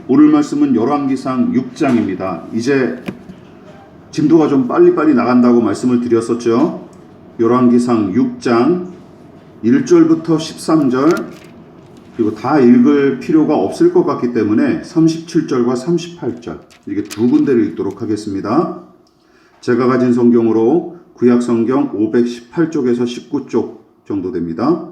오늘 말씀은 열왕기상 6장입니다. 이제 진도가 좀 빨리빨리 나간다고 말씀을 드렸었죠. 열왕기상 6장 1절부터 13절, 그리고 다 읽을 필요가 없을 것 같기 때문에 37절과 38절 이렇게 두 군데를 읽도록 하겠습니다. 제가 가진 성경으로 구약성경 518쪽에서 19쪽 정도 됩니다.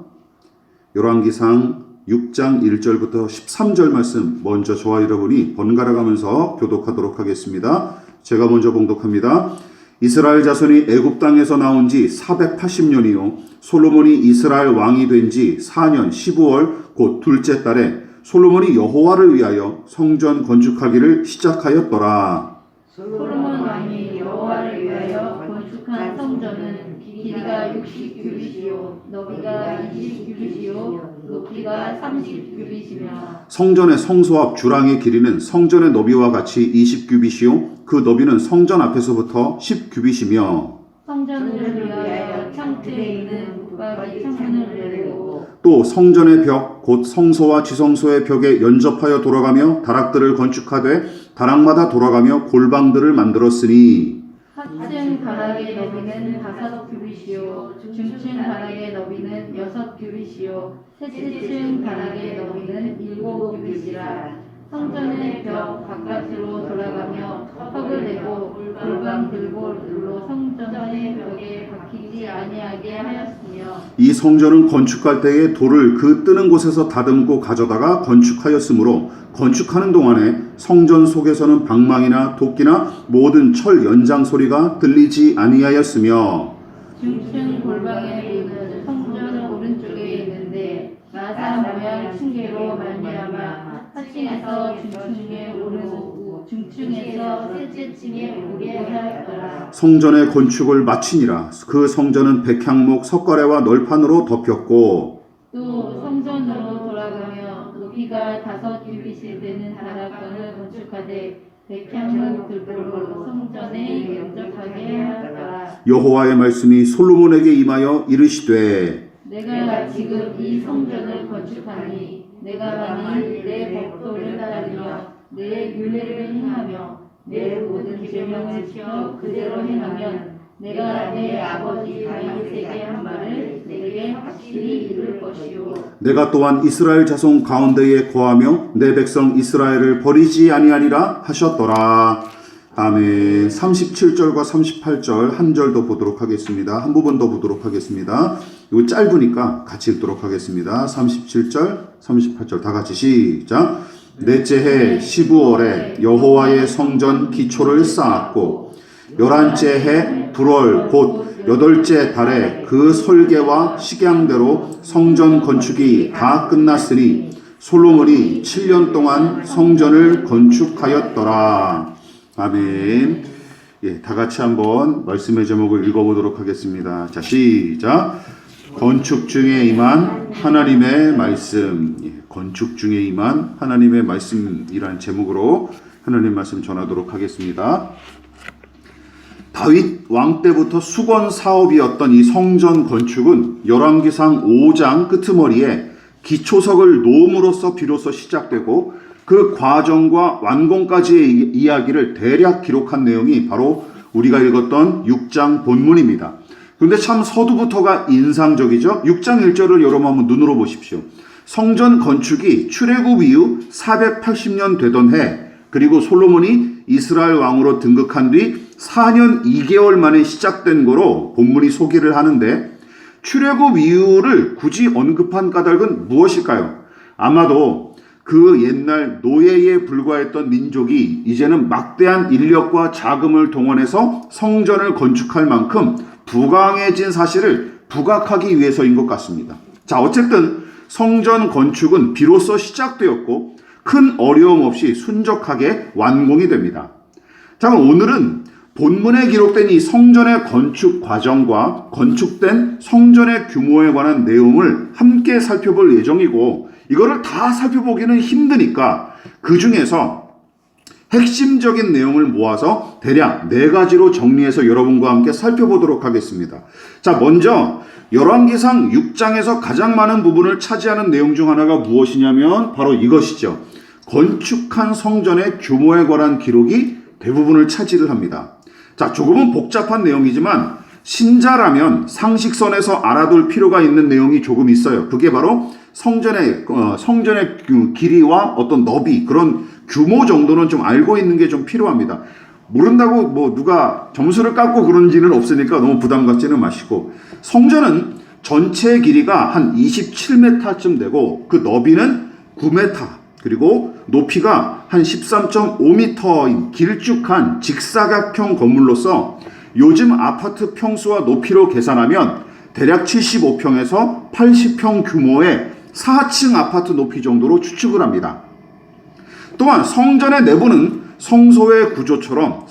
열왕기상 6장 1절부터 13절 말씀 먼저 저와 여러분이 번갈아 가면서 교독하도록 하겠습니다. 제가 먼저 봉독합니다. 이스라엘 자손이 애굽 땅에서 나온 지 480년이요 솔로몬이 이스라엘 왕이 된 지 4년 15월 곧 둘째 달에 솔로몬이 여호와를 위하여 성전 건축하기를 시작하였더라. 솔로몬 왕이 여호와를 위하여 건축한 성전은 길이가 60규빗이요 너비가 20규빗이요 높이가 30규빗이며 성전의 성소 앞 주랑의 길이는 성전의 너비와 같이 20규빗이요 그 너비는 성전 앞에서부터 10규빗이며 성전을 위하여 창틀에 있는 붙박이 창문을 내리고 또 성전의 벽 곧 성소와 지성소의 벽에 연접하여 돌아가며 다락들을 건축하되 다락마다 돌아가며 골방들을 만들었으니 하층 다락의 너비는 5규빗이요 중층 다락의 너비는 6규빗이요 셋째층 다락의 너비는 7규빗이라 성전의 벽 바깥으로 돌아가며 턱을 내고 골방 들보로 성전의 벽에 박히지 아니하게 하였으며 이 성전은 건축할 때에 돌을 그 뜨는 곳에서 다듬고 가져다가 건축하였으므로 건축하는 동안에 성전 속에서는 방망이나 도끼나 모든 철 연장 소리가 들리지 아니하였으며 중층 골방의 문은 성전 오른쪽에 있는데 나사 모양 층계로 말미암아 하층에서 중층에 오르고 중층에서 셋째 층에 오르게 하였더라. 성전의 건축을 마치니라. 그 성전은 백향목 석가래와 널판으로 덮였고 또 성전으로 돌아가며 높이가 5규빗이 되는 다락방을 건축하되 백향목 들보로 성전에 연접하게 하였더라. 여호와의 말씀이 솔로몬에게 임하여 이르시되 내가 지금 이 성전을 건축하니 내가 만일 내 법도를 따르며 내 율례를 행하며 내 모든 계명을 지켜 그대로 행하면 내가 내 아버지 다윗에게 한 말을 내게 확실히 이룰 것이요 내가 또한 이스라엘 자손 가운데에 거하며 내 백성 이스라엘을 버리지 아니하리라 하셨더라. 아멘. 37절과 38절 한 절 더 보도록 하겠습니다. 한 부분 더 보도록 하겠습니다. 이거 짧으니까 같이 읽도록 하겠습니다. 37절, 38절 다 같이 시작. 넷째 해 15월에 여호와의 성전 기초를 쌓았고 11째 해 불월 곧 8째 달에 그 설계와 식양대로 성전 건축이 다 끝났으니 솔로몬이 7년 동안 성전을 건축하였더라. 아멘. 예, 다 같이 한번 말씀의 제목을 읽어보도록 하겠습니다. 자, 시작. 건축 중에 임한 하나님의 말씀. 예, 건축 중에 임한 하나님의 말씀이란 제목으로 하나님 말씀 전하도록 하겠습니다. 다윗 왕 때부터 수건 사업이었던 이 성전 건축은 열왕기상 5장 끄트머리에 기초석을 놓음으로써 비로소 시작되고 그 과정과 완공까지의 이야기를 대략 기록한 내용이 바로 우리가 읽었던 6장 본문입니다. 그런데 참 서두부터가 인상적이죠. 6장 1절을 여러분 한번 눈으로 보십시오. 성전 건축이 출애굽 이후 480년 되던 해, 그리고 솔로몬이 이스라엘 왕으로 등극한 뒤 4년 2개월 만에 시작된 거로 본문이 소개를 하는데 출애굽 이유를 굳이 언급한 까닭은 무엇일까요? 아마도 그 옛날 노예에 불과했던 민족이 이제는 막대한 인력과 자금을 동원해서 성전을 건축할 만큼 부강해진 사실을 부각하기 위해서인 것 같습니다. 자, 어쨌든 성전 건축은 비로소 시작되었고 큰 어려움 없이 순적하게 완공이 됩니다. 자, 그럼 오늘은 본문에 기록된 이 성전의 건축 과정과 건축된 성전의 규모에 관한 내용을 함께 살펴볼 예정이고 이거를 다 살펴보기는 힘드니까 그 중에서 핵심적인 내용을 모아서 대략 4가지로 정리해서 여러분과 함께 살펴보도록 하겠습니다. 자, 먼저 열왕기상 6장에서 가장 많은 부분을 차지하는 내용 중 하나가 무엇이냐면 바로 이것이죠. 건축한 성전의 규모에 관한 기록이 대부분을 차지를 합니다. 자, 조금은 복잡한 내용이지만 신자라면 상식선에서 알아둘 필요가 있는 내용이 조금 있어요. 그게 바로 성전의 길이와 어떤 너비, 그런 규모 정도는 좀 알고 있는 게 좀 필요합니다. 모른다고 뭐 누가 점수를 깎고 그런지는 없으니까 너무 부담 갖지는 마시고, 성전은 전체 길이가 한 27m쯤 되고 그 너비는 9m, 그리고 높이가 한 13.5m인 길쭉한 직사각형 건물로서 요즘 아파트 평수와 높이로 계산하면 대략 75평에서 80평 규모의 4층 아파트 높이 정도로 추측을 합니다. 또한 성전의 내부는 성소의 구조처럼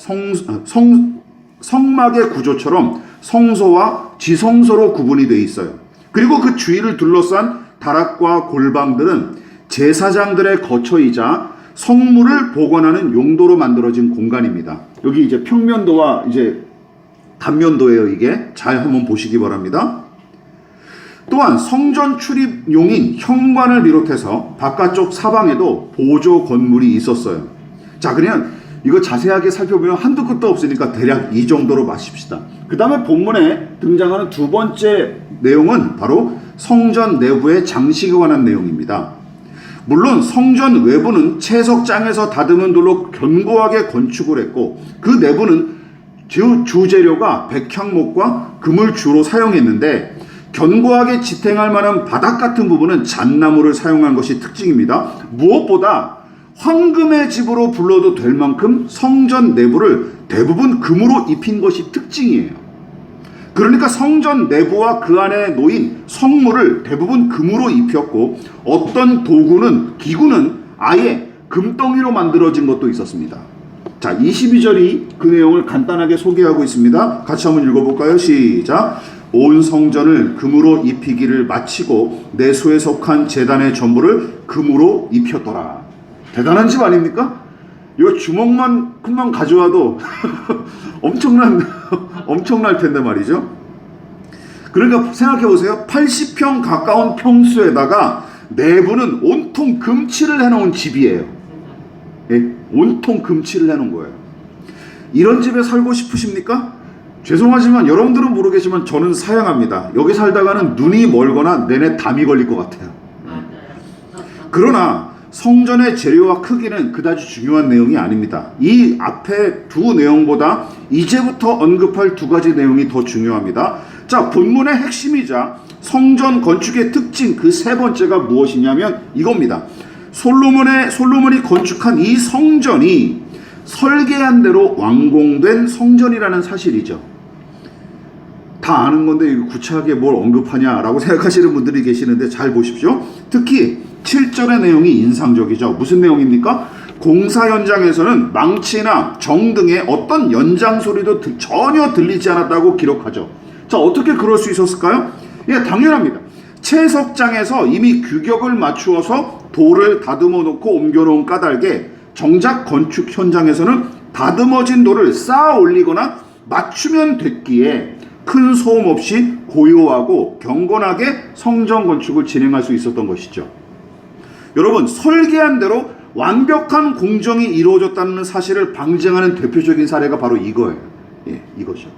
성막의 구조처럼 성소와 지성소로 구분이 되어 있어요. 그리고 그 주위를 둘러싼 다락과 골방들은 제사장들의 거처이자 성물을 보관하는 용도로 만들어진 공간입니다. 여기 이제 평면도와 이제 단면도예요. 이게 잘 한번 보시기 바랍니다. 또한 성전 출입용인 현관을 비롯해서 바깥쪽 사방에도 보조 건물이 있었어요. 자, 그냥 이거 자세하게 살펴보면 한두 끝도 없으니까 대략 이 정도로 마십시다. 그 다음에 본문에 등장하는 두 번째 내용은 바로 성전 내부의 장식에 관한 내용입니다. 물론 성전 외부는 채석장에서 다듬은 돌로 견고하게 건축을 했고, 그 내부는 주재료가 백향목과 금을 주로 사용했는데, 견고하게 지탱할 만한 바닥 같은 부분은 잣나무를 사용한 것이 특징입니다. 무엇보다 황금의 집으로 불러도 될 만큼 성전 내부를 대부분 금으로 입힌 것이 특징이에요. 그러니까 성전 내부와 그 안에 놓인 성물을 대부분 금으로 입혔고, 어떤 기구는 아예 금덩이로 만들어진 것도 있었습니다. 자, 22절이 그 내용을 간단하게 소개하고 있습니다. 같이 한번 읽어볼까요? 시작. 온 성전을 금으로 입히기를 마치고 내소에 속한 제단의 전부를 금으로 입혔더라. 대단한 집 아닙니까? 이거 주먹만큼만 가져와도 엄청날 텐데 말이죠. 그러니까 생각해 보세요. 80평 가까운 평수에다가 내부는 온통 금칠을 해놓은 집이에요. 예, 온통 금칠을 해놓은 거예요. 이런 집에 살고 싶으십니까? 죄송하지만 여러분들은 모르겠지만 저는 사양합니다. 여기 살다가는 눈이 멀거나 내내 담이 걸릴 것 같아요. 그러나 성전의 재료와 크기는 그다지 중요한 내용이 아닙니다. 이 앞에 두 내용보다 이제부터 언급할 두 가지 내용이 더 중요합니다. 자, 본문의 핵심이자 성전 건축의 특징 그 세 번째가 무엇이냐면 이겁니다. 솔로몬이 건축한 이 성전이 설계한 대로 완공된 성전이라는 사실이죠. 다 아는 건데 이거 구체하게 뭘 언급하냐라고 생각하시는 분들이 계시는데 잘 보십시오. 특히 7절의 내용이 인상적이죠. 무슨 내용입니까? 공사 현장에서는 망치나 정 등의 어떤 연장 소리도 전혀 들리지 않았다고 기록하죠. 자, 어떻게 그럴 수 있었을까요? 예, 당연합니다. 채석장에서 이미 규격을 맞추어서 돌을 다듬어 놓고 옮겨놓은 까닭에 정작 건축 현장에서는 다듬어진 돌을 쌓아 올리거나 맞추면 됐기에 큰 소음 없이 고요하고 경건하게 성전 건축을 진행할 수 있었던 것이죠. 여러분, 설계한 대로 완벽한 공정이 이루어졌다는 사실을 방증하는 대표적인 사례가 바로 이거예요. 예, 이거죠.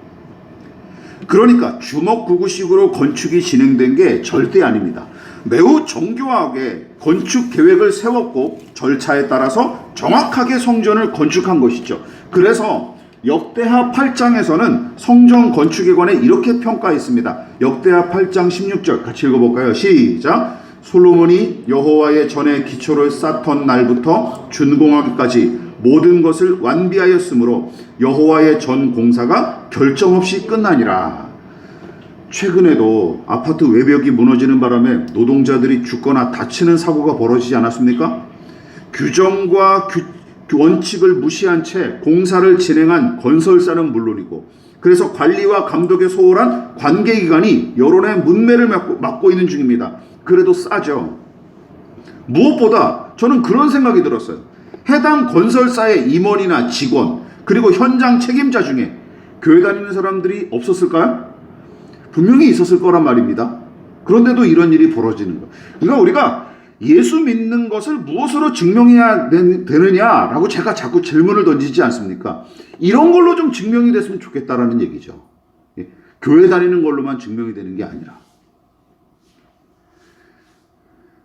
그러니까 주먹구구식으로 건축이 진행된 게 절대 아닙니다. 매우 정교하게 건축 계획을 세웠고 절차에 따라서 정확하게 성전을 건축한 것이죠. 그래서 역대하 8장에서는 성전 건축에 관해 이렇게 평가했습니다. 역대하 8장 16절 같이 읽어볼까요? 시작. 솔로몬이 여호와의 전에 기초를 쌓던 날부터 준공하기까지 모든 것을 완비하였으므로 여호와의 전 공사가 결점 없이 끝나니라. 최근에도 아파트 외벽이 무너지는 바람에 노동자들이 죽거나 다치는 사고가 벌어지지 않았습니까? 규정과 원칙을 무시한 채 공사를 진행한 건설사는 물론이고, 그래서 관리와 감독에 소홀한 관계기관이 여론의 문매를 맡고 있는 중입니다. 그래도 싸죠. 무엇보다 저는 그런 생각이 들었어요. 해당 건설사의 임원이나 직원, 그리고 현장 책임자 중에 교회 다니는 사람들이 없었을까요? 분명히 있었을 거란 말입니다. 그런데도 이런 일이 벌어지는 거예요. 그러니까 우리가 예수 믿는 것을 무엇으로 증명해야 되느냐라고 제가 자꾸 질문을 던지지 않습니까? 이런 걸로 좀 증명이 됐으면 좋겠다라는 얘기죠. 교회 다니는 걸로만 증명이 되는 게 아니라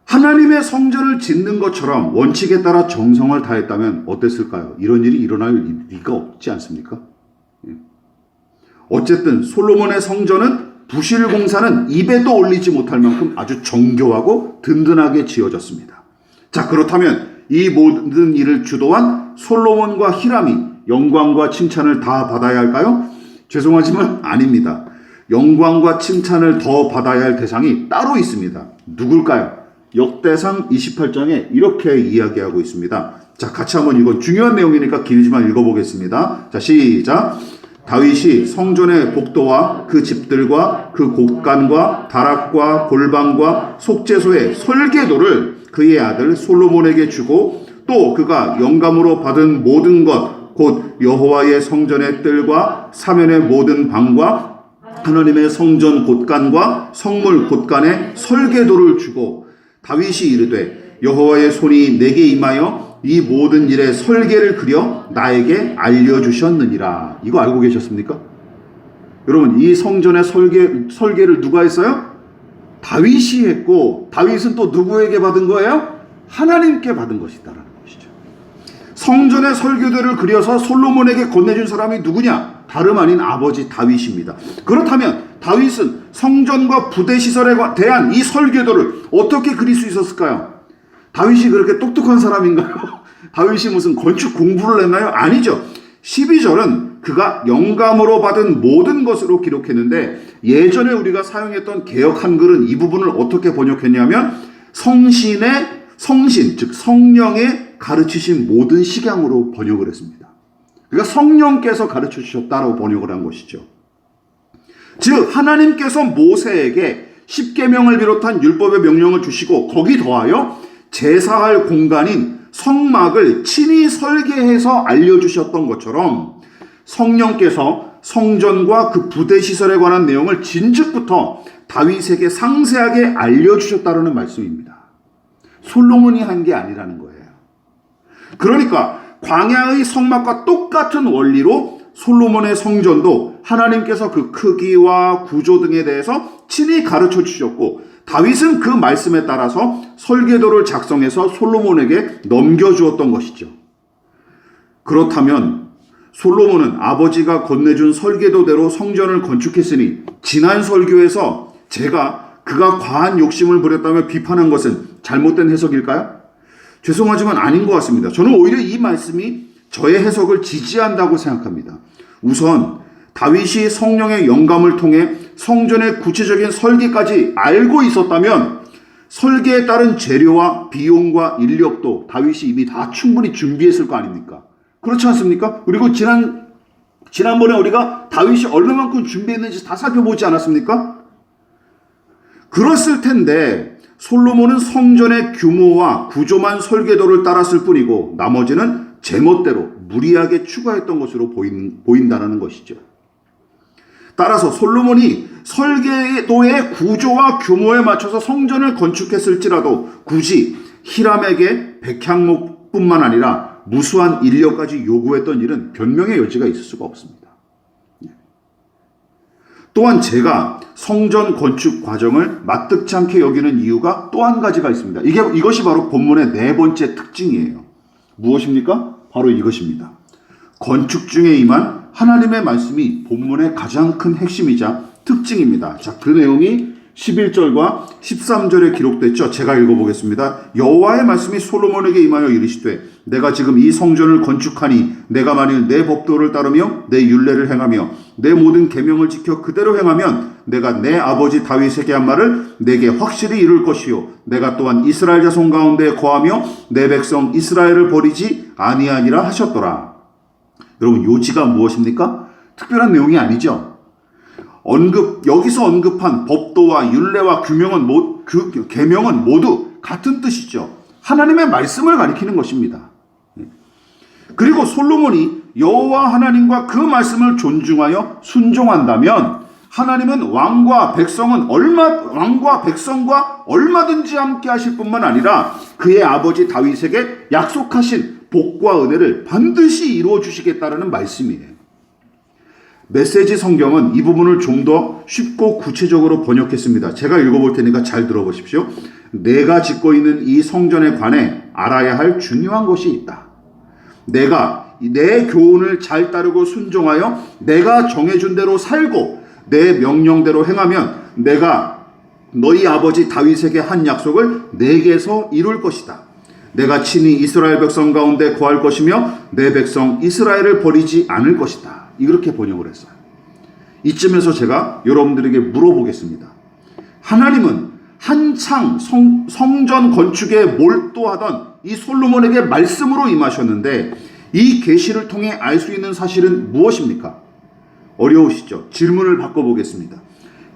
하나님의 성전을 짓는 것처럼 원칙에 따라 정성을 다했다면 어땠을까요? 이런 일이 일어날 리가 없지 않습니까? 어쨌든 솔로몬의 성전은 부실 공사는 입에도 올리지 못할 만큼 아주 정교하고 든든하게 지어졌습니다. 자, 그렇다면 이 모든 일을 주도한 솔로몬과 히람이 영광과 칭찬을 다 받아야 할까요? 죄송하지만 아닙니다. 영광과 칭찬을 더 받아야 할 대상이 따로 있습니다. 누굴까요? 역대상 28장에 이렇게 이야기하고 있습니다. 자, 같이 한번 이건 중요한 내용이니까 길지만 읽어보겠습니다. 자, 시작. 다윗이 성전의 복도와 그 집들과 그 곳간과 다락과 골방과 속죄소의 설계도를 그의 아들 솔로몬에게 주고 또 그가 영감으로 받은 모든 것 곧 여호와의 성전의 뜰과 사면의 모든 방과 하나님의 성전 곳간과 성물 곳간의 설계도를 주고 다윗이 이르되 여호와의 손이 내게 임하여 이 모든 일의 설계를 그려 나에게 알려주셨느니라. 이거 알고 계셨습니까? 여러분, 이 성전의 설계를 누가 했어요? 다윗이 했고, 다윗은 또 누구에게 받은 거예요? 하나님께 받은 것이다라는 것이죠. 성전의 설계도를 그려서 솔로몬에게 건네준 사람이 누구냐? 다름 아닌 아버지 다윗입니다. 그렇다면 다윗은 성전과 부대 시설에 대한 이 설계도를 어떻게 그릴 수 있었을까요? 다윗이 그렇게 똑똑한 사람인가요? 다윗이 무슨 건축 공부를 했나요? 아니죠. 12절은 그가 영감으로 받은 모든 것으로 기록했는데 예전에 우리가 사용했던 개역 한글은 이 부분을 어떻게 번역했냐면 성신, 즉 성령의 가르치신 모든 식양으로 번역을 했습니다. 그러니까 성령께서 가르쳐 주셨다라고 번역을 한 것이죠. 즉 하나님께서 모세에게 십계명을 비롯한 율법의 명령을 주시고 거기 더하여 제사할 공간인 성막을 친히 설계해서 알려주셨던 것처럼 성령께서 성전과 그 부대 시설에 관한 내용을 진즉부터 다윗에게 상세하게 알려주셨다는 말씀입니다. 솔로몬이 한 게 아니라는 거예요. 그러니까 광야의 성막과 똑같은 원리로 솔로몬의 성전도 하나님께서 그 크기와 구조 등에 대해서 친히 가르쳐 주셨고 다윗은 그 말씀에 따라서 설계도를 작성해서 솔로몬에게 넘겨주었던 것이죠. 그렇다면 솔로몬은 아버지가 건네준 설계도대로 성전을 건축했으니 지난 설교에서 제가 그가 과한 욕심을 부렸다며 비판한 것은 잘못된 해석일까요? 죄송하지만 아닌 것 같습니다. 저는 오히려 이 말씀이 저의 해석을 지지한다고 생각합니다. 우선 다윗이 성령의 영감을 통해 성전의 구체적인 설계까지 알고 있었다면 설계에 따른 재료와 비용과 인력도 다윗이 이미 다 충분히 준비했을 거 아닙니까? 그렇지 않습니까? 그리고 지난번에 우리가 다윗이 얼마만큼 준비했는지 다 살펴보지 않았습니까? 그랬을 텐데 솔로몬은 성전의 규모와 구조만 설계도를 따랐을 뿐이고 나머지는 제멋대로 무리하게 추가했던 것으로 보인다는 것이죠. 따라서 솔로몬이 설계도의 구조와 규모에 맞춰서 성전을 건축했을지라도 굳이 히람에게 백향목뿐만 아니라 무수한 인력까지 요구했던 일은 변명의 여지가 있을 수가 없습니다. 또한 제가 성전 건축 과정을 마뜩치 않게 여기는 이유가 또 한 가지가 있습니다. 이것이 바로 본문의 네 번째 특징이에요. 무엇입니까? 바로 이것입니다. 건축 중에 임한 하나님의 말씀이 본문의 가장 큰 핵심이자 특징입니다. 자, 그 내용이 11절과 13절에 기록됐죠. 제가 읽어보겠습니다. 여호와의 말씀이 솔로몬에게 임하여 이르시되 내가 지금 이 성전을 건축하니 내가 만일 내 법도를 따르며 내 율례를 행하며 내 모든 계명을 지켜 그대로 행하면 내가 내 아버지 다윗에게 한 말을 내게 확실히 이룰 것이요 내가 또한 이스라엘 자손 가운데 거하며 내 백성 이스라엘을 버리지 아니하니라 하셨더라. 여러분, 요지가 무엇입니까? 특별한 내용이 아니죠. 여기서 언급한 법도와 율례와 계명은 모두 같은 뜻이죠. 하나님의 말씀을 가리키는 것입니다. 그리고 솔로몬이 여호와 하나님과 그 말씀을 존중하여 순종한다면 하나님은 왕과 백성과 얼마든지 함께 하실 뿐만 아니라 그의 아버지 다윗에게 약속하신 복과 은혜를 반드시 이루어 주시겠다라는 말씀이에요. 메시지 성경은 이 부분을 좀 더 쉽고 구체적으로 번역했습니다. 제가 읽어볼 테니까 잘 들어보십시오. 내가 짓고 있는 이 성전에 관해 알아야 할 중요한 것이 있다. 내가 내 교훈을 잘 따르고 순종하여 내가 정해준 대로 살고 내 명령대로 행하면 내가 너희 아버지 다윗에게 한 약속을 내게서 이룰 것이다. 내가 친히 이스라엘 백성 가운데 거할 것이며 내 백성 이스라엘을 버리지 않을 것이다. 이렇게 번역을 했어요. 이쯤에서 제가 여러분들에게 물어보겠습니다. 하나님은 한창 성전 건축에 몰두하던 이 솔로몬에게 말씀으로 임하셨는데 이 계시를 통해 알 수 있는 사실은 무엇입니까? 어려우시죠? 질문을 바꿔보겠습니다.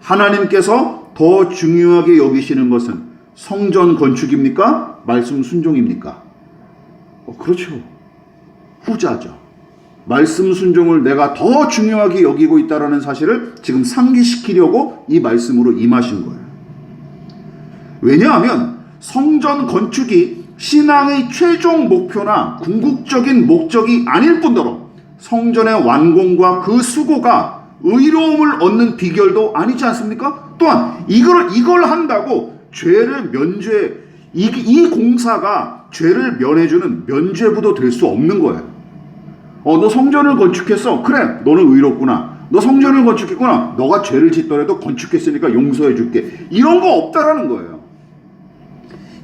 하나님께서 더 중요하게 여기시는 것은 성전 건축입니까? 말씀 순종입니까? 그렇죠. 후자죠. 말씀 순종을 내가 더 중요하게 여기고 있다는 사실을 지금 상기시키려고 이 말씀으로 임하신 거예요. 왜냐하면 성전 건축이 신앙의 최종 목표나 궁극적인 목적이 아닐 뿐더러 성전의 완공과 그 수고가 의로움을 얻는 비결도 아니지 않습니까? 또한 이걸 한다고 죄를 이 공사가 죄를 면해주는 면죄부도 될 수 없는 거예요. 너 성전을 건축했어. 그래, 너는 의롭구나. 너 성전을 건축했구나. 너가 죄를 짓더라도 건축했으니까 용서해 줄게. 이런 거 없다라는 거예요.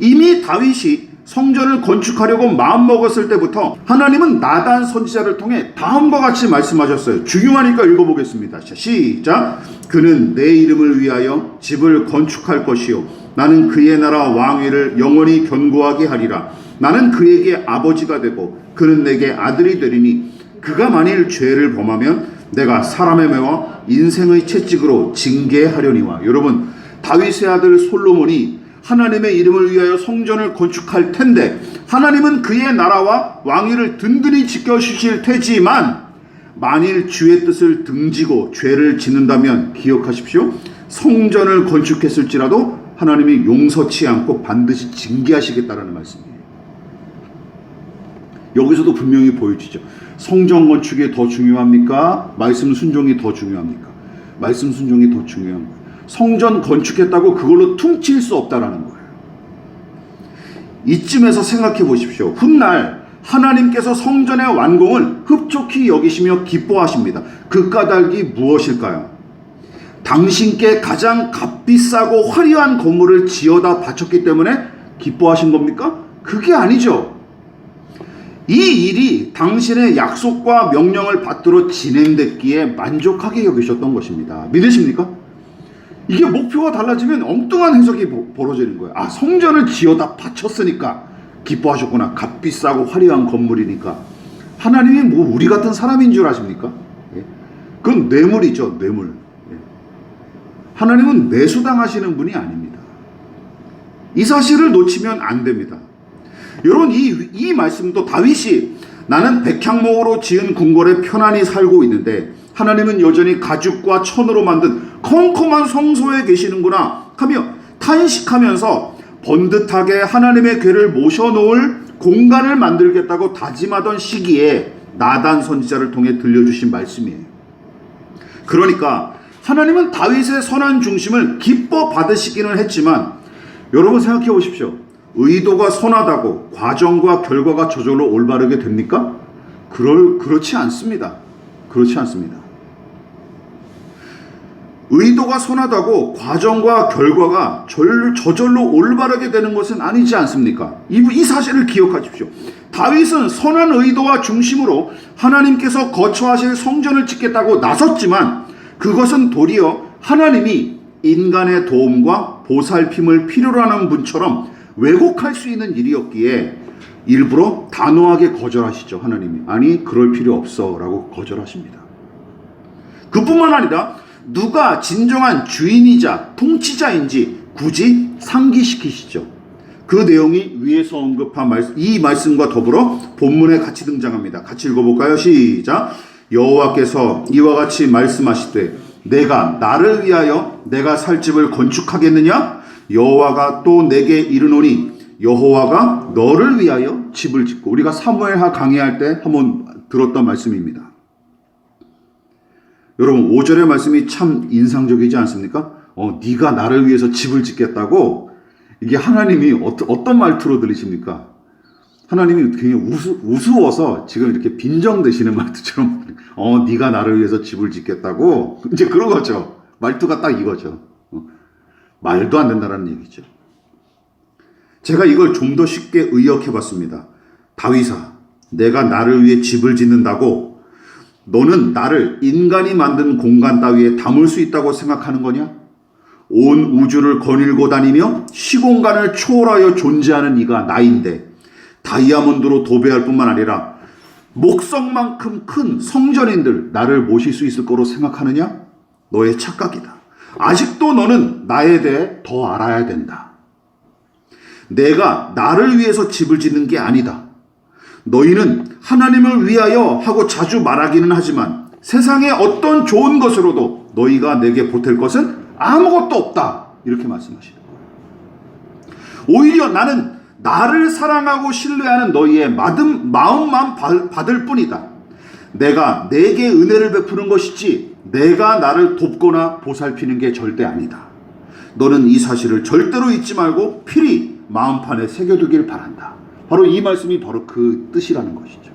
이미 다윗이 성전을 건축하려고 마음먹었을 때부터 하나님은 나단 선지자를 통해 다음과 같이 말씀하셨어요. 중요하니까 읽어보겠습니다. 자, 시작. 그는 내 이름을 위하여 집을 건축할 것이요 나는 그의 나라 왕위를 영원히 견고하게 하리라. 나는 그에게 아버지가 되고 그는 내게 아들이 되리니 그가 만일 죄를 범하면 내가 사람의 매와 인생의 채찍으로 징계하려니와. 여러분, 다윗의 아들 솔로몬이 하나님의 이름을 위하여 성전을 건축할 텐데 하나님은 그의 나라와 왕위를 든든히 지켜주실 테지만 만일 주의 뜻을 등지고 죄를 짓는다면 기억하십시오. 성전을 건축했을지라도 하나님이 용서치 않고 반드시 징계하시겠다라는 말씀이에요. 여기서도 분명히 보여지죠. 성전 건축이 더 중요합니까? 말씀 순종이 더 중요합니까? 말씀 순종이 더 중요한 거예요. 성전 건축했다고 그걸로 퉁칠 수 없다라는 거예요. 이쯤에서 생각해 보십시오. 훗날 하나님께서 성전의 완공을 흡족히 여기시며 기뻐하십니다. 그 까닭이 무엇일까요? 당신께 가장 값비싸고 화려한 건물을 지어다 바쳤기 때문에 기뻐하신 겁니까? 그게 아니죠. 이 일이 당신의 약속과 명령을 받들어 진행됐기에 만족하게 여기셨던 것입니다. 믿으십니까? 이게 목표가 달라지면 엉뚱한 해석이 벌어지는 거예요. 아, 성전을 지어다 바쳤으니까 기뻐하셨구나. 값비싸고 화려한 건물이니까. 하나님이 뭐 우리 같은 사람인 줄 아십니까? 예. 그건 뇌물이죠, 뇌물. 예. 하나님은 매수당하시는 분이 아닙니다. 이 사실을 놓치면 안 됩니다. 여러분, 이 말씀도 다윗이 나는 백향목으로 지은 궁궐에 편안히 살고 있는데 하나님은 여전히 가죽과 천으로 만든 컴컴한 성소에 계시는구나 하며 탄식하면서 번듯하게 하나님의 궤를 모셔놓을 공간을 만들겠다고 다짐하던 시기에 나단 선지자를 통해 들려주신 말씀이에요. 그러니까 하나님은 다윗의 선한 중심을 기뻐 받으시기는 했지만 여러분 생각해 보십시오. 의도가 선하다고 과정과 결과가 저절로 올바르게 됩니까? 그렇지 않습니다. 그렇지 않습니다. 의도가 선하다고 과정과 결과가 저절로 올바르게 되는 것은 아니지 않습니까? 이 사실을 기억하십시오. 다윗은 선한 의도와 중심으로 하나님께서 거처하실 성전을 짓겠다고 나섰지만 그것은 도리어 하나님이 인간의 도움과 보살핌을 필요로 하는 분처럼 왜곡할 수 있는 일이었기에 일부러 단호하게 거절하시죠. 하나님이 아니 그럴 필요 없어 라고 거절하십니다. 그뿐만 아니라 누가 진정한 주인이자 통치자인지 굳이 상기시키시죠. 그 내용이 위에서 언급한 이 말씀과 더불어 본문에 같이 등장합니다. 같이 읽어볼까요? 시작. 여호와께서 이와 같이 말씀하시되 내가 나를 위하여 내가 살 집을 건축하겠느냐? 여호와가 또 내게 이르노니 여호와가 너를 위하여 집을 짓고. 우리가 사무엘하 강의할 때 한번 들었던 말씀입니다. 여러분 5절의 말씀이 참 인상적이지 않습니까? 네가 나를 위해서 집을 짓겠다고. 이게 하나님이 어떤 말투로 들리십니까? 하나님이 굉장히 우스워서 지금 이렇게 빈정대시는 말투처럼 네가 나를 위해서 집을 짓겠다고. 이제 그런 거죠. 말투가 딱 이거죠. 말도 안 된다는 얘기죠. 제가 이걸 좀 더 쉽게 의역해 봤습니다. 다윗아, 내가 나를 위해 집을 짓는다고 너는 나를 인간이 만든 공간 따위에 담을 수 있다고 생각하는 거냐? 온 우주를 거닐고 다니며 시공간을 초월하여 존재하는 이가 나인데 다이아몬드로 도배할 뿐만 아니라 목성만큼 큰 성전인들 나를 모실 수 있을 거로 생각하느냐? 너의 착각이다. 아직도 너는 나에 대해 더 알아야 된다. 내가 나를 위해서 집을 짓는 게 아니다. 너희는 하나님을 위하여 하고 자주 말하기는 하지만 세상의 어떤 좋은 것으로도 너희가 내게 보탤 것은 아무것도 없다. 이렇게 말씀하시는 거예요. 오히려 나는 나를 사랑하고 신뢰하는 너희의 마음만 받을 뿐이다. 내가 내게 은혜를 베푸는 것이지 내가 나를 돕거나 보살피는 게 절대 아니다. 너는 이 사실을 절대로 잊지 말고 필히 마음판에 새겨두길 바란다. 바로 이 말씀이 바로 그 뜻이라는 것이죠.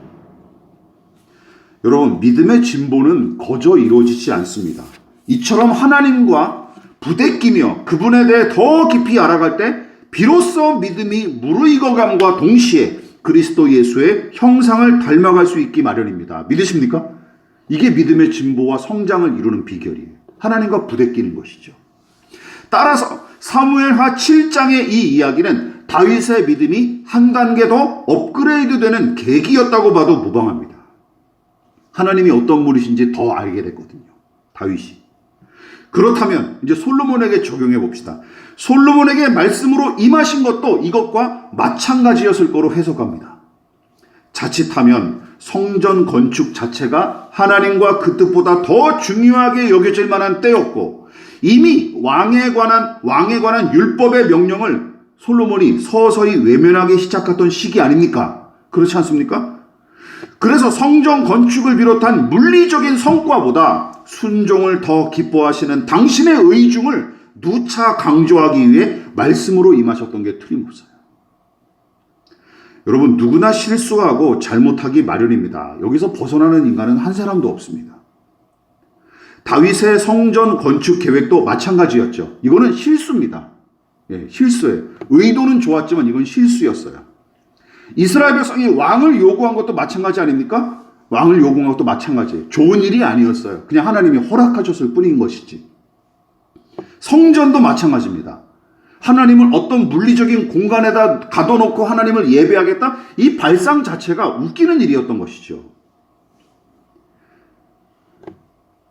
여러분, 믿음의 진보는 거저 이루어지지 않습니다. 이처럼 하나님과 부대끼며 그분에 대해 더 깊이 알아갈 때 비로소 믿음이 무르익어감과 동시에 그리스도 예수의 형상을 닮아갈 수 있기 마련입니다. 믿으십니까? 이게 믿음의 진보와 성장을 이루는 비결이에요. 하나님과 부대끼는 것이죠. 따라서 사무엘하 7장의 이 이야기는 다윗의 믿음이 한 단계 더 업그레이드되는 계기였다고 봐도 무방합니다. 하나님이 어떤 분이신지 더 알게 됐거든요. 다윗이. 그렇다면 이제 솔로몬에게 적용해 봅시다. 솔로몬에게 말씀으로 임하신 것도 이것과 마찬가지였을 거로 해석합니다. 자칫하면 성전 건축 자체가 하나님과 그 뜻보다 더 중요하게 여겨질 만한 때였고 이미 왕에 관한 율법의 명령을 솔로몬이 서서히 외면하기 시작했던 시기 아닙니까? 그렇지 않습니까? 그래서 성전 건축을 비롯한 물리적인 성과보다 순종을 더 기뻐하시는 당신의 의중을 누차 강조하기 위해 말씀으로 임하셨던 게 틀림없어요. 여러분, 누구나 실수하고 잘못하기 마련입니다. 여기서 벗어나는 인간은 한 사람도 없습니다. 다윗의 성전 건축 계획도 마찬가지였죠. 이거는 실수입니다. 실수예요. 의도는 좋았지만 이건 실수였어요. 이스라엘 백성이 왕을 요구한 것도 마찬가지 아닙니까? 왕을 요구한 것도 마찬가지예요. 좋은 일이 아니었어요. 그냥 하나님이 허락하셨을 뿐인 것이지. 성전도 마찬가지입니다. 하나님을 어떤 물리적인 공간에다 가둬놓고 하나님을 예배하겠다? 이 발상 자체가 웃기는 일이었던 것이죠.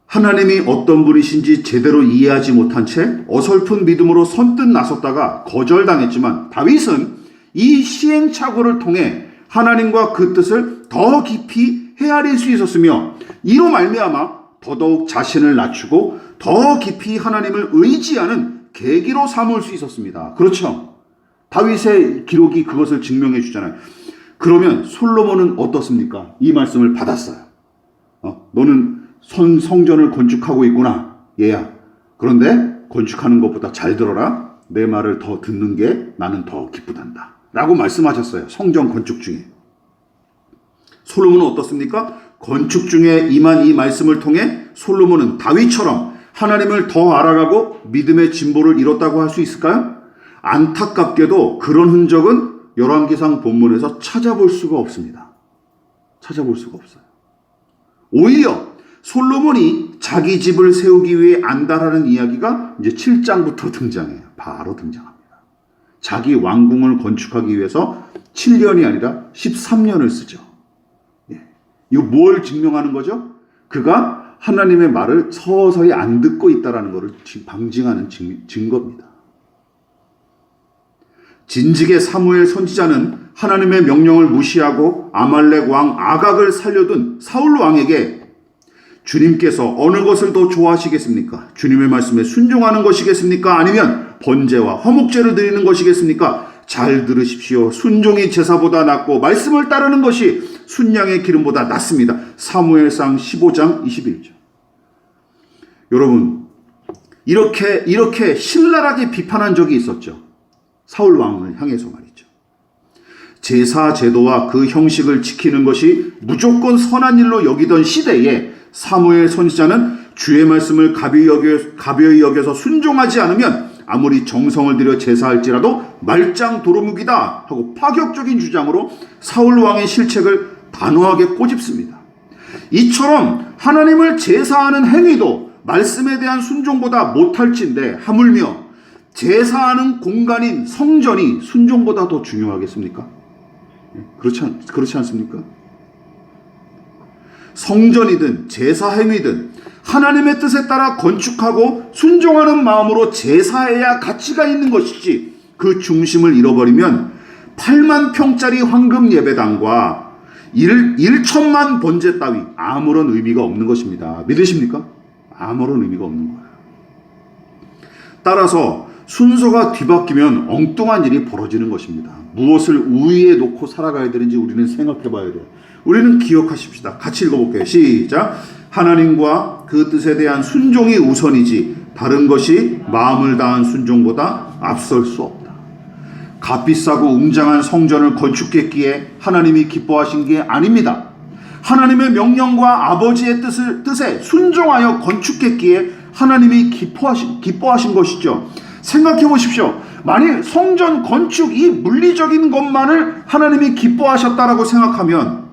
하나님이 어떤 분이신지 제대로 이해하지 못한 채 어설픈 믿음으로 선뜻 나섰다가 거절당했지만 다윗은 이 시행착오를 통해 하나님과 그 뜻을 더 깊이 헤아릴 수 있었으며 이로 말미암아 더더욱 자신을 낮추고 더 깊이 하나님을 의지하는 계기로 삼을 수 있었습니다. 그렇죠? 다윗의 기록이 그것을 증명해 주잖아요. 그러면 솔로몬은 어떻습니까? 이 말씀을 받았어요. 너는 성전을 건축하고 있구나. 얘야. 그런데 건축하는 것보다 잘 들어라. 내 말을 더 듣는 게 나는 더 기쁘단다. 라고 말씀하셨어요. 성전 건축 중에. 솔로몬은 어떻습니까? 건축 중에 임한 이 말씀을 통해 솔로몬은 다윗처럼 하나님을 더 알아가고 믿음의 진보를 이뤘다고 할 수 있을까요? 안타깝게도 그런 흔적은 열왕기상 본문에서 찾아볼 수가 없습니다. 찾아볼 수가 없어요. 오히려 솔로몬이 자기 집을 세우기 위해 안달하는 이야기가 이제 7장부터 등장해요. 바로 등장합니다. 자기 왕궁을 건축하기 위해서 7년이 아니라 13년을 쓰죠. 이거 뭘 증명하는 거죠? 그가 하나님의 말을 서서히 안 듣고 있다는 것을 방증하는 증거입니다. 진즉의 사무엘 선지자는 하나님의 명령을 무시하고 아말렉 왕 아각을 살려둔 사울 왕에게 주님께서 어느 것을 더 좋아하시겠습니까? 주님의 말씀에 순종하는 것이겠습니까? 아니면 번제와 화목제를 드리는 것이겠습니까? 잘 들으십시오. 순종이 제사보다 낫고 말씀을 따르는 것이 순양의 기름보다 낫습니다. 사무엘상 15장 21절. 여러분, 이렇게 신랄하게 비판한 적이 있었죠. 사울 왕을 향해서 말이죠. 제사 제도와 그 형식을 지키는 것이 무조건 선한 일로 여기던 시대에 사무엘 선지자는 주의 말씀을 가벼이 여겨서 순종하지 않으면 아무리 정성을 들여 제사할지라도 말짱 도루묵이다 하고 파격적인 주장으로 사울 왕의 실책을 단호하게 꼬집습니다. 이처럼 하나님을 제사하는 행위도 말씀에 대한 순종보다 못할진데 하물며 제사하는 공간인 성전이 순종보다 더 중요하겠습니까? 그렇지 않습니까? 성전이든 제사 행위든 하나님의 뜻에 따라 건축하고 순종하는 마음으로 제사해야 가치가 있는 것이지 그 중심을 잃어버리면 8만 평짜리 황금 예배당과 1천만 번제 따위 아무런 의미가 없는 것입니다. 믿으십니까? 아무런 의미가 없는 거예요. 따라서 순서가 뒤바뀌면 엉뚱한 일이 벌어지는 것입니다. 무엇을 우위에 놓고 살아가야 되는지 우리는 생각해 봐야 돼요. 우리는 기억하십시다. 같이 읽어볼게요. 시작. 하나님과 그 뜻에 대한 순종이 우선이지 다른 것이 마음을 다한 순종보다 앞설 수 없다. 값비싸고 웅장한 성전을 건축했기에 하나님이 기뻐하신 게 아닙니다. 하나님의 명령과 아버지의 뜻에 순종하여 건축했기에 하나님이 기뻐하신 것이죠. 생각해 보십시오. 만일 성전 건축 이 물리적인 것만을 하나님이 기뻐하셨다라고 생각하면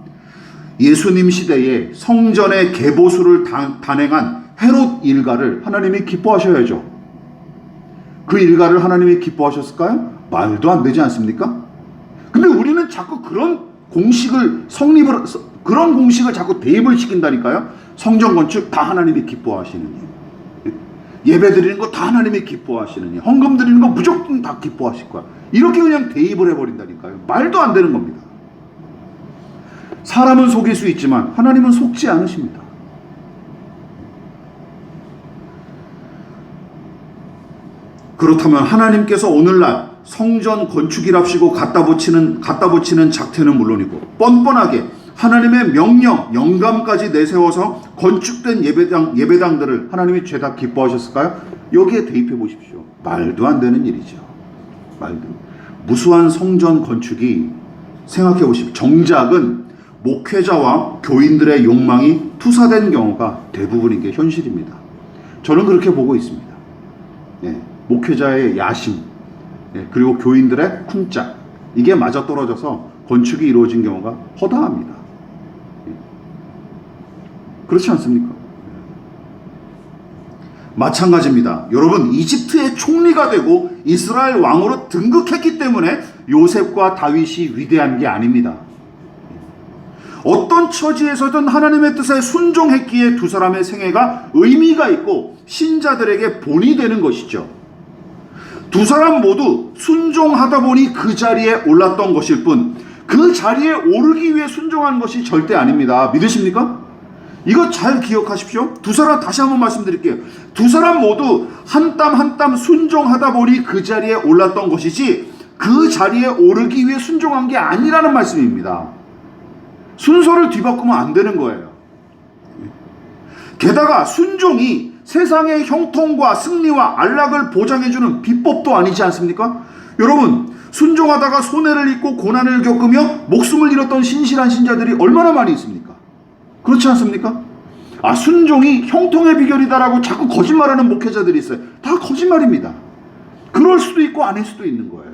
예수님 시대에 성전의 개보수를 단행한 헤롯 일가를 하나님이 기뻐하셔야죠. 그 일가를 하나님이 기뻐하셨을까요? 말도 안 되지 않습니까? 근데 우리는 자꾸 그런 공식을 자꾸 대입을 시킨다니까요. 성전 건축 다 하나님이 기뻐하시는 일. 예배 드리는 거 다 하나님이 기뻐하시는 일. 헌금 드리는 거 무조건 다 기뻐하실 거야. 이렇게 그냥 대입을 해버린다니까요. 말도 안 되는 겁니다. 사람은 속일 수 있지만 하나님은 속지 않으십니다. 그렇다면 하나님께서 오늘날 성전 건축이랍시고 갖다 붙이는 작태는 물론이고 뻔뻔하게 하나님의 명령, 영감까지 내세워서 건축된 예배당들을 하나님이 죄다 기뻐하셨을까요? 여기에 대입해 보십시오. 말도 안 되는 일이죠. 무수한 성전 건축이 생각해 보십시오. 정작은 목회자와 교인들의 욕망이 투사된 경우가 대부분인 게 현실입니다. 저는 그렇게 보고 있습니다. 목회자의 야심, 그리고 교인들의 쿵짝, 이게 맞아떨어져서 건축이 이루어진 경우가 허다합니다. 그렇지 않습니까? 마찬가지입니다. 여러분, 이집트의 총리가 되고 이스라엘 왕으로 등극했기 때문에 요셉과 다윗이 위대한 게 아닙니다. 어떤 처지에서든 하나님의 뜻에 순종했기에 두 사람의 생애가 의미가 있고 신자들에게 본이 되는 것이죠. 두 사람 모두 순종하다 보니 그 자리에 올랐던 것일 뿐 그 자리에 오르기 위해 순종한 것이 절대 아닙니다. 믿으십니까? 이거 잘 기억하십시오. 두 사람, 다시 한번 말씀드릴게요. 두 사람 모두 한 땀 한 땀 순종하다 보니 그 자리에 올랐던 것이지 그 자리에 오르기 위해 순종한 게 아니라는 말씀입니다. 순서를 뒤바꾸면 안 되는 거예요. 게다가 순종이 세상의 형통과 승리와 안락을 보장해주는 비법도 아니지 않습니까? 여러분, 순종하다가 손해를 입고 고난을 겪으며 목숨을 잃었던 신실한 신자들이 얼마나 많이 있습니까? 그렇지 않습니까? 순종이 형통의 비결이다라고 자꾸 거짓말하는 목회자들이 있어요. 다 거짓말입니다. 그럴 수도 있고 아닐 수도 있는 거예요.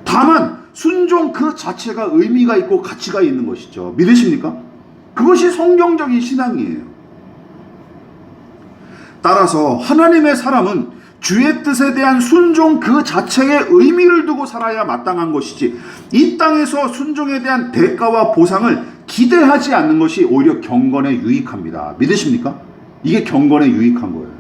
다만 순종 그 자체가 의미가 있고 가치가 있는 것이죠. 믿으십니까? 그것이 성경적인 신앙이에요. 따라서 하나님의 사람은 주의 뜻에 대한 순종 그 자체에 의미를 두고 살아야 마땅한 것이지 이 땅에서 순종에 대한 대가와 보상을 기대하지 않는 것이 오히려 경건에 유익합니다. 믿으십니까? 이게 경건에 유익한 거예요.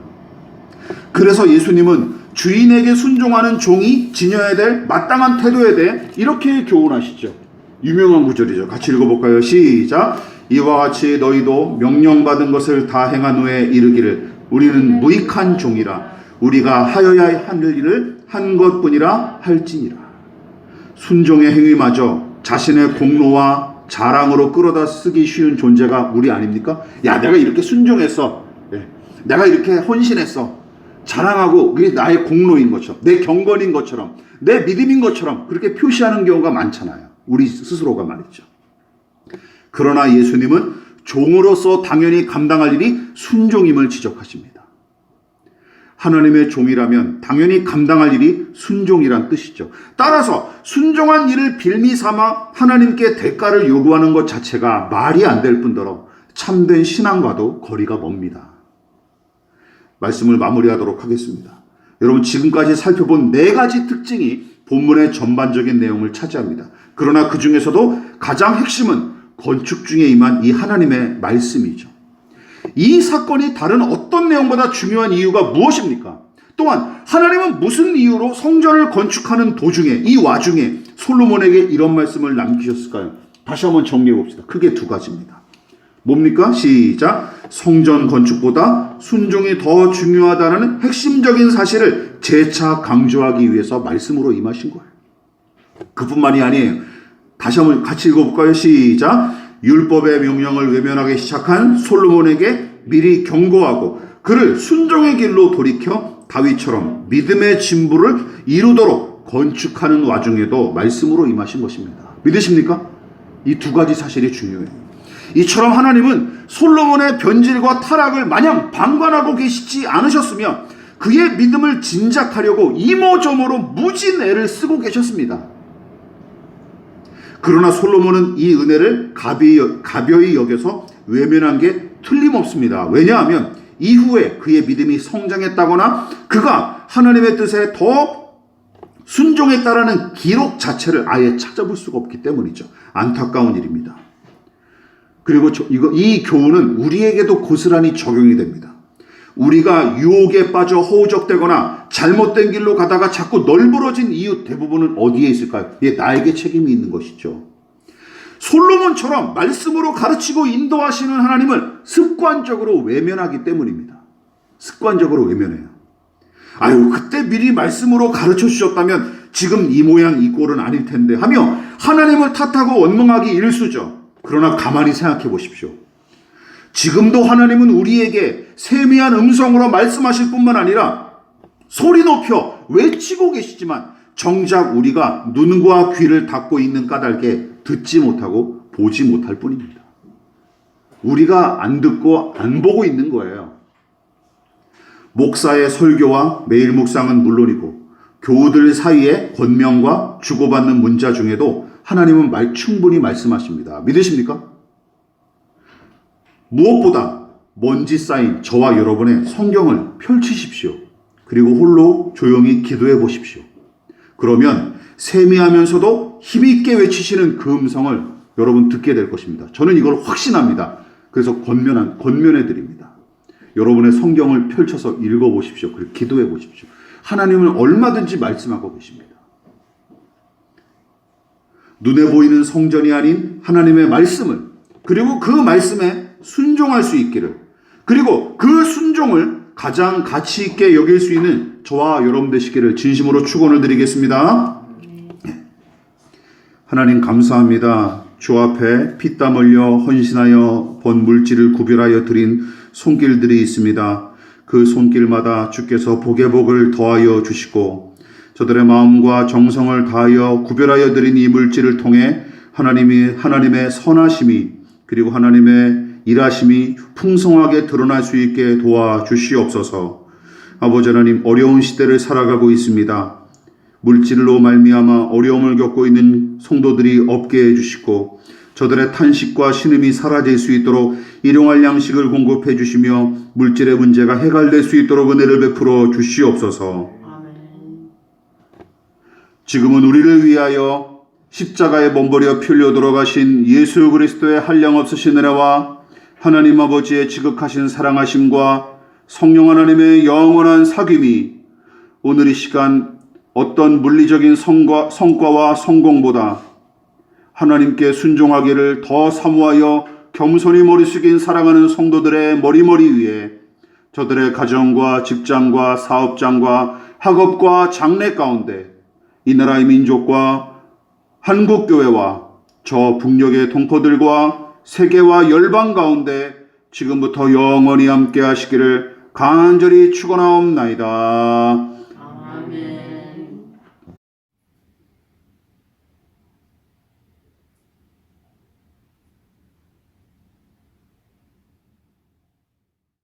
그래서 예수님은 주인에게 순종하는 종이 지녀야 될 마땅한 태도에 대해 이렇게 교훈하시죠. 유명한 구절이죠. 같이 읽어볼까요? 시작. 이와 같이 너희도 명령받은 것을 다 행한 후에 이르기를 우리는 무익한 종이라 우리가 하여야 하는 일을 한 것뿐이라 할지니라. 순종의 행위마저 자신의 공로와 자랑으로 끌어다 쓰기 쉬운 존재가 우리 아닙니까? 야, 내가 이렇게 순종했어. 내가 이렇게 헌신했어. 자랑하고 그게 나의 공로인 것처럼, 내 경건인 것처럼, 내 믿음인 것처럼 그렇게 표시하는 경우가 많잖아요. 우리 스스로가 말이죠. 그러나 예수님은 종으로서 당연히 감당할 일이 순종임을 지적하십니다. 하나님의 종이라면 당연히 감당할 일이 순종이란 뜻이죠. 따라서 순종한 일을 빌미 삼아 하나님께 대가를 요구하는 것 자체가 말이 안 될 뿐더러 참된 신앙과도 거리가 멉니다. 말씀을 마무리하도록 하겠습니다. 여러분, 지금까지 살펴본 4가지 특징이 본문의 전반적인 내용을 차지합니다. 그러나 그 중에서도 가장 핵심은 건축 중에 임한 이 하나님의 말씀이죠. 이 사건이 다른 어떤 내용보다 중요한 이유가 무엇입니까? 또한 하나님은 무슨 이유로 성전을 건축하는 도중에, 이 와중에 솔로몬에게 이런 말씀을 남기셨을까요? 다시 한번 정리해 봅시다. 크게 2가지입니다. 뭡니까? 시작. 성전 건축보다 순종이 더 중요하다는 핵심적인 사실을 재차 강조하기 위해서 말씀으로 임하신 거예요. 그뿐만이 아니에요. 다시 한번 같이 읽어볼까요? 시작. 율법의 명령을 외면하기 시작한 솔로몬에게 미리 경고하고 그를 순종의 길로 돌이켜 다윗처럼 믿음의 진부를 이루도록 건축하는 와중에도 말씀으로 임하신 것입니다. 믿으십니까? 이 2가지 사실이 중요해요. 이처럼 하나님은 솔로몬의 변질과 타락을 마냥 방관하고 계시지 않으셨으며 그의 믿음을 진작하려고 이모저모로 무진 애를 쓰고 계셨습니다. 그러나 솔로몬은 이 은혜를 가벼이 여겨서 외면한 게 틀림없습니다. 왜냐하면 이후에 그의 믿음이 성장했다거나 그가 하나님의 뜻에 더 순종했다라는 기록 자체를 아예 찾아볼 수가 없기 때문이죠. 안타까운 일입니다. 그리고 이 교훈은 우리에게도 고스란히 적용이 됩니다. 우리가 유혹에 빠져 허우적대거나 잘못된 길로 가다가 자꾸 널브러진 이유 대부분은 어디에 있을까요? 나에게 책임이 있는 것이죠. 솔로몬처럼 말씀으로 가르치고 인도하시는 하나님을 습관적으로 외면하기 때문입니다. 습관적으로 외면해요. 그때 미리 말씀으로 가르쳐 주셨다면 지금 이 모양 이 꼴은 아닐 텐데 하며 하나님을 탓하고 원망하기 일쑤죠. 그러나 가만히 생각해 보십시오. 지금도 하나님은 우리에게 세미한 음성으로 말씀하실 뿐만 아니라 소리 높여 외치고 계시지만 정작 우리가 눈과 귀를 닫고 있는 까닭에 듣지 못하고 보지 못할 뿐입니다. 우리가 안 듣고 안 보고 있는 거예요. 목사의 설교와 매일 묵상은 물론이고 교우들 사이에 권면과 주고받는 문자 중에도 하나님은 충분히 말씀하십니다. 믿으십니까? 무엇보다 먼지 쌓인 저와 여러분의 성경을 펼치십시오. 그리고 홀로 조용히 기도해 보십시오. 그러면 세미하면서도 힘있게 외치시는 그 음성을 여러분 듣게 될 것입니다. 저는 이걸 확신합니다. 그래서 권면해 드립니다. 여러분의 성경을 펼쳐서 읽어 보십시오. 그리고 기도해 보십시오. 하나님은 얼마든지 말씀하고 계십니다. 눈에 보이는 성전이 아닌 하나님의 말씀을, 그리고 그 말씀에 순종할 수 있기를, 그리고 그 순종을 가장 가치 있게 여길 수 있는 저와 여러분 되시기를 진심으로 축원을 드리겠습니다. 하나님 감사합니다. 주 앞에 피땀 흘려 헌신하여 번 물질을 구별하여 드린 손길들이 있습니다. 그 손길마다 주께서 복의 복을 더하여 주시고 저들의 마음과 정성을 다하여 구별하여 드린 이 물질을 통해 하나님의 선하심이, 그리고 하나님의 일하심이 풍성하게 드러날 수 있게 도와주시옵소서. 아버지 하나님, 어려운 시대를 살아가고 있습니다. 물질로 말미암아 어려움을 겪고 있는 성도들이 없게 해주시고 저들의 탄식과 신음이 사라질 수 있도록 일용할 양식을 공급해 주시며 물질의 문제가 해결될 수 있도록 은혜를 베풀어 주시옵소서. 지금은 우리를 위하여 십자가에 몸버려 피 흘려 돌아가신 예수 그리스도의 한량없으신 은혜와 하나님 아버지의 지극하신 사랑하심과 성령 하나님의 영원한 사귐이 오늘 이 시간 어떤 물리적인 성과와 성공보다 하나님께 순종하기를 더 사모하여 겸손히 머리 숙인 사랑하는 성도들의 머리머리 위에 저들의 가정과 직장과 사업장과 학업과 장래 가운데 이 나라의 민족과 한국교회와 저 북녘의 동포들과 세계와 열방 가운데 지금부터 영원히 함께 하시기를 간절히 축원하옵나이다.